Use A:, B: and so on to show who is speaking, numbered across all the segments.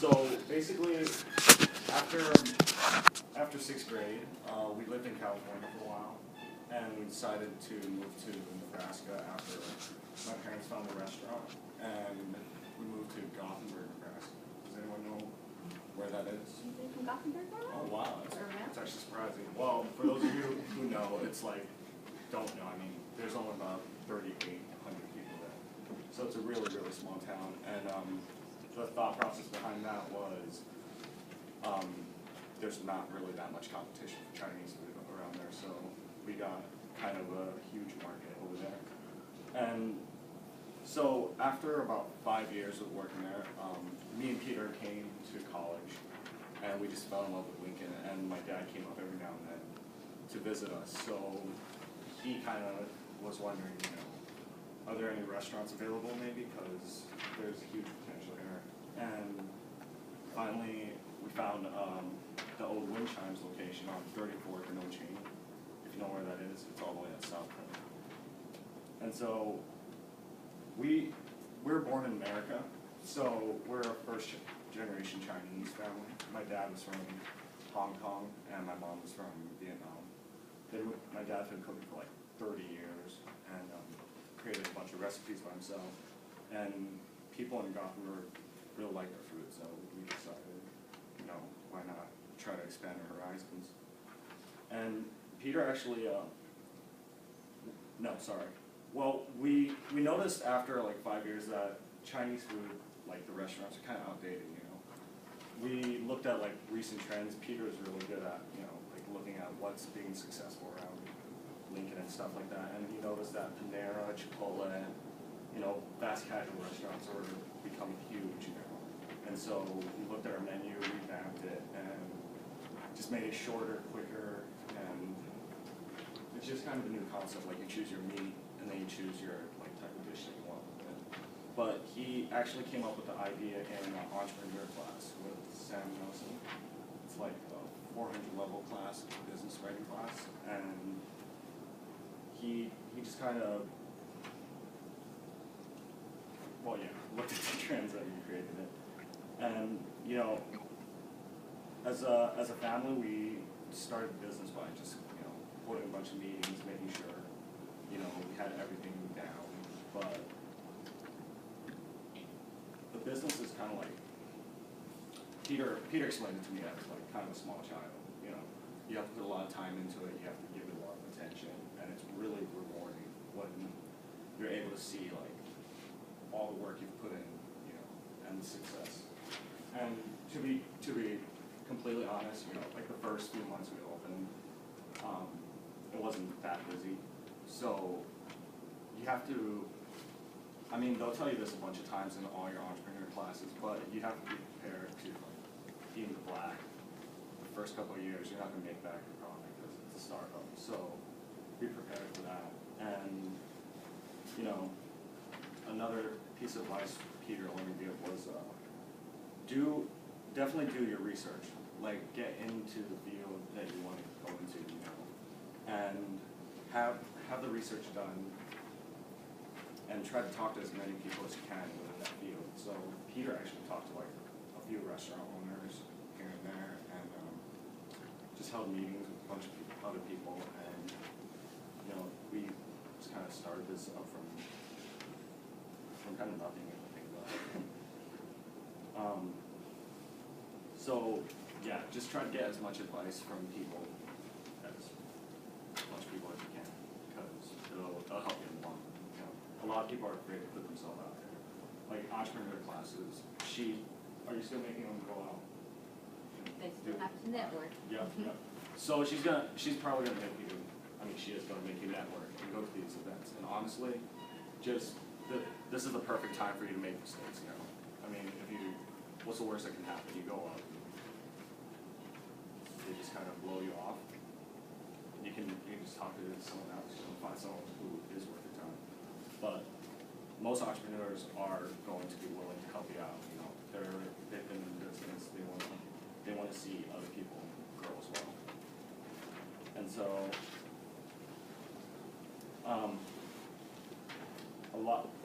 A: So basically, after after sixth grade, we lived in California for a while, and we decided to move to Nebraska after my parents found a restaurant, and we moved to Gothenburg, Nebraska. Does anyone know where that is?
B: You live in Gothenburg now?
A: Oh wow,
B: Or around?
A: that's actually surprising. Well, for those of you who know, it's like, don't know, I mean, there's only about 3,800 people there. So it's a really, really small town, and the thought process behind that was, there's not really that much competition for Chinese food around there, so we got kind of a huge market over there. And so after about 5 years of working there, me and Peter came to college, and we just fell in love with Lincoln, and my dad came up every now and then to visit us. So he kind of was wondering, you know, are there any restaurants available maybe, because there's huge potential here. And finally, we found the old Wind Chimes location on 34th and O'Chain. If you know where that is, it's all the way at South Point. And so we were born in America, so we're a first generation Chinese family. My dad was from Hong Kong, and my mom was from Vietnam. My dad's been cooking for like 30 years, and created a bunch of recipes by himself. And people in Gothenburg really like our food, so we decided, you know, why not try to expand our horizons. And Peter actually, no, sorry. Well, we noticed after like 5 years that Chinese food, like the restaurants, are kind of outdated, you know. We looked at like recent trends. Peter is really good at, you know, like looking at what's being successful around Lincoln and stuff like that. And he noticed that Panera, Chipotle, you know, fast casual restaurants are becoming huge, you know. And so we looked at our menu, revamped it, and just made it shorter, quicker, and it's just kind of a new concept. Like you choose your meat, and then you choose your like type of dish that you want. But he actually came up with the idea in an entrepreneur class with Sam Nelson. It's like a 400 level class, business writing class, and he just kind of, well, yeah, looked at the trends that we created it. And, you know, as a family, we started the business by just, you know, holding a bunch of meetings, making sure, you know, we had everything down. But the business is kind of like, Peter explained it to me as like kind of a small child. You know, you have to put a lot of time into it, you have to give it a lot of attention, and it's really rewarding when you're able to see like all the work you've put in, you know, and the success. And to be completely honest, you know, like the first few months we opened, it wasn't that busy. So you have to, I mean, they'll tell you this a bunch of times in all your entrepreneur classes, but you have to be prepared to like, be in the black. The first couple of years, you're not going to make back your profit because it's a startup. So be prepared for that. And, you know, another piece of advice Peter let me give was definitely do your research. Like, get into the field that you want to go into, you know, and have the research done, and try to talk to as many people as you can within that field. So Peter actually talked to like a few restaurant owners here and there, and just held meetings with a bunch of other people, and you know, we just kind of started this up from kind of nothing. I think about it. So yeah, just try to get as much advice from people, as much people as you can, because it'll help you in the long run. You know, a lot of people are afraid to put themselves out there. Like entrepreneur classes, are you still making them go out?
B: They still have to network.
A: Yeah, yeah. So she's probably gonna make you. I mean, she is gonna make you network and go to these events. And honestly, this is the perfect time for you to make mistakes. You know, I mean, what's the worst that can happen? You go up, they just kind of blow you off. You can just talk to someone else. You know, find someone who is worth your time. But most entrepreneurs are going to be willing to help you out. You know, they've been in business. They want to see other people grow as well. And so,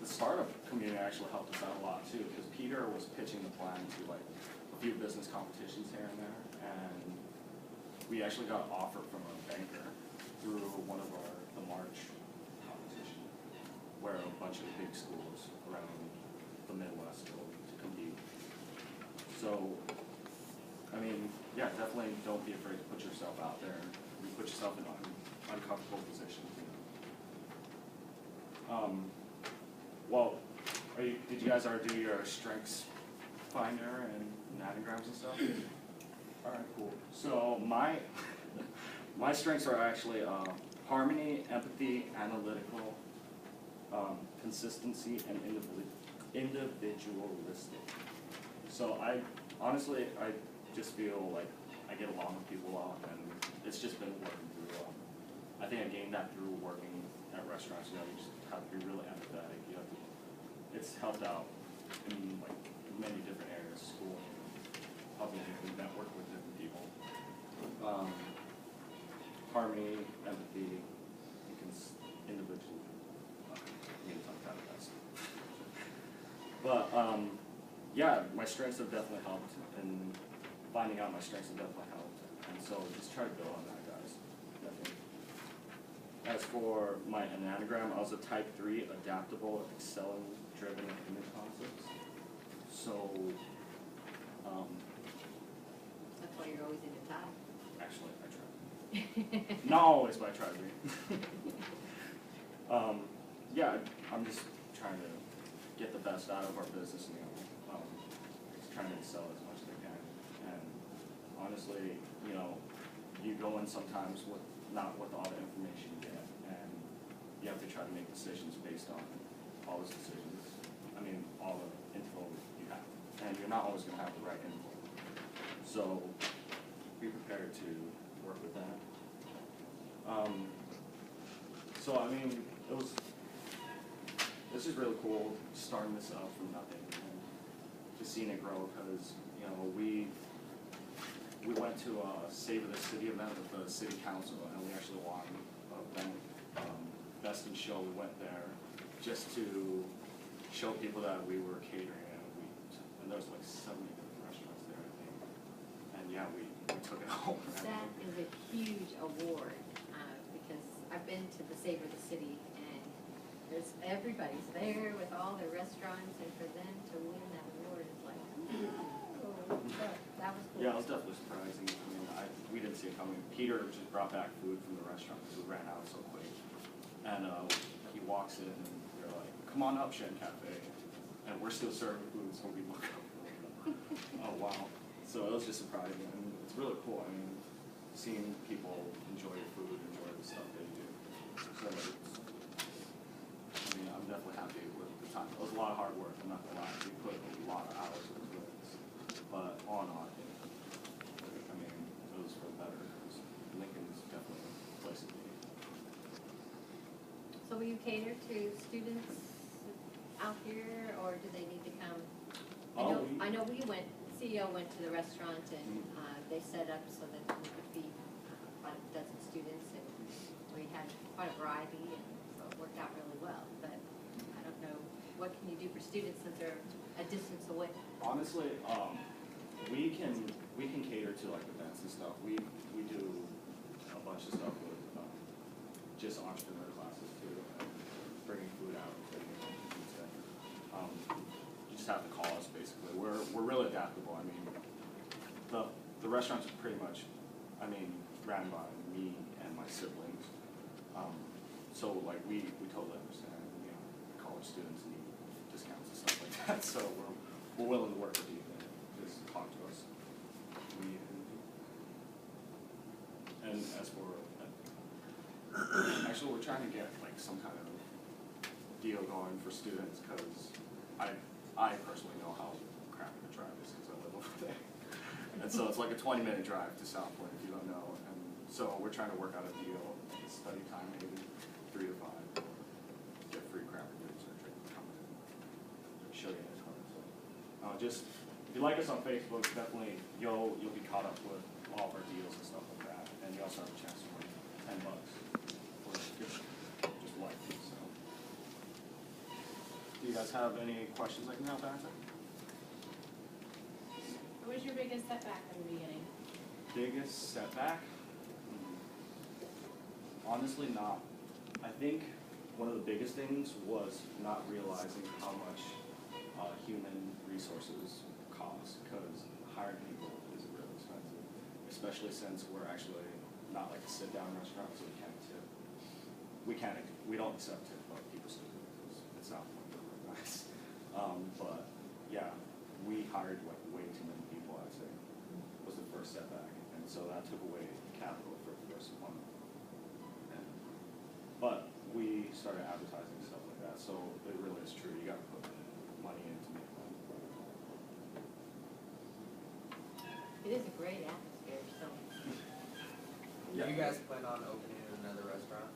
A: the startup community actually helped us out a lot too, because Peter was pitching the plan to like a few business competitions here and there, and we actually got an offer from a banker through one of the March competition, where a bunch of big schools around the Midwest go to compete. So, I mean, yeah, definitely don't be afraid to put yourself out there. You put yourself in uncomfortable positions. Well, did you guys already do your strengths finder and anagrams and stuff? All right, cool. So my strengths are actually harmony, empathy, analytical, consistency, and individualistic. So I just feel like I get along with people well, and it's just been working through. I think I gained that through working at restaurants. You know, you just have to be really empathetic. You have to. It's helped out in like many different areas, school, helping me network with different people. Harmony, empathy, and individual. But yeah, my strengths have definitely helped, and finding out my strengths have definitely helped. And so just try to build on that, guys. Definitely. As for my anagram, I was a type 3, adaptable, excelling, driven, and human concepts. So,
B: That's why you're always in a tie.
A: actually, I tried. Not always, but I tried to be. Yeah, I'm just trying to get the best out of our business, you know, just trying to excel as much as I can. And honestly, you know, you go in sometimes with not with all the information you get, and you have to try to make decisions based on all those decisions. I mean, all the info you have, and you're not always going to have the right info. So be prepared to work with that. So I mean, this is really cool starting this up from nothing and just seeing it grow, because you know we went to a Save the City event with the city council, and we actually won Best in Show. We went there just to show people that we were catering, and there was like 70 different restaurants there, I think. And yeah, we took it home.
B: That is a huge award, because I've been to the Savor the City, and everybody's there with all their restaurants, and for them to win that award is like, oh, that was cool.
A: Yeah, it was definitely surprising. I mean, we didn't see it coming. Peter just brought back food from the restaurant because we ran out so quick. And he walks in, and we're like, "Come on up, Shen Cafe," and we're still serving food, so we look up. Oh wow! So it was just surprising, and it's really cool. I mean, seeing people enjoy your food, enjoy the stuff they do. So I mean, I'm definitely happy with the time. It was a lot of hard work. I'm not gonna lie. We put a lot of hours into it, but all in all, I mean, it was for the better. Because Lincoln's definitely a place to be.
B: So will you cater to students out here, or do they need to come? I know we went, CEO went to the restaurant, and they set up so that we could feed about a dozen students, and we had quite a variety, and so it worked out really well. But I don't know, what can you do for students since they're a distance away?
A: Honestly, we can cater to like events and stuff. We do a bunch of stuff with just entrepreneur classes too, and bringing food out. You just have to call us basically. We're really adaptable. I mean, the restaurants are pretty much, I mean, ran by me and my siblings. So like we totally understand. You know, college students need discounts and stuff like that. So we're willing to work with you and just talk to us. And as for actually, we're trying to get like some kind of deal going for students, because I personally know how crappy the drive is because I live over there. And so it's like a 20-minute drive to South Point if you don't know. And so we're trying to work out a deal, study time maybe 3 to 5, get free crappy goods or drink coming in, show you this one. So just if you like us on Facebook, definitely you'll be caught up with all of our deals and stuff like that. And you also have a chance to win $10 for just like this. So, do you guys have any questions I can help answer?
B: What was your
C: setback in the beginning?
A: Biggest setback? Honestly, not. I think one of the biggest things was not realizing how much human resources cost, because hiring people is really expensive, especially since we're actually not like a sit-down restaurant, so we can't tip. We don't accept tip, but people still do it because it's not nice. But yeah, we hired like way too many people, I'd say, was the first setback, and so that took away capital for the first month. But we started advertising stuff like that, so it really is true. You got to put money in to make money.
B: It is a great atmosphere, so.
D: Do you guys plan on opening another restaurant?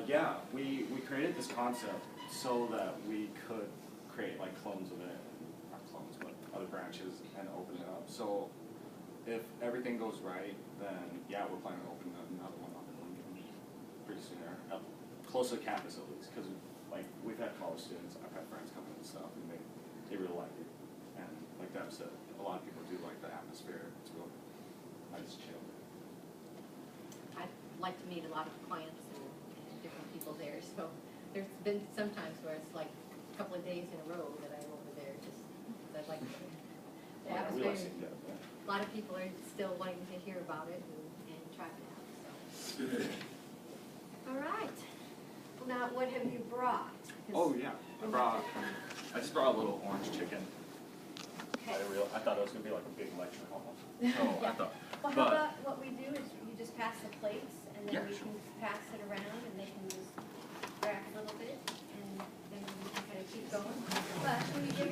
A: Yeah, we created this concept so that we could create like clones of it, not clones, but other branches, and open it up. So if everything goes right, then yeah, we're planning on opening another one up in Lincoln pretty soon, or close to campus at least, because like we've had college students, I've had friends come in and stuff, and they really like it. And like Deb said, a lot of people do like the atmosphere. It's real nice, chill.
B: I'd like to meet a lot of clients and different people there, so there's been some times where it's like a couple of days in a row that I'm over there, just, I'd like the
A: Yeah, we like
B: atmosphere.
A: seeing that. Yeah.
B: A lot of people are still wanting to hear about it and try it out, so.
E: All right. Well, now, what have you brought? 'Cause-
A: Oh yeah, I just brought a little orange chicken.
E: Okay.
A: I thought it was gonna be like a big lecture hall. So
E: Yeah.
A: I thought,
E: Well, how
A: but
E: about what we do is you just pass the plates, and then
A: Yeah,
E: we
A: sure.
E: can pass it around, and they can just grab a little bit, and then we can kind of keep going. But when you give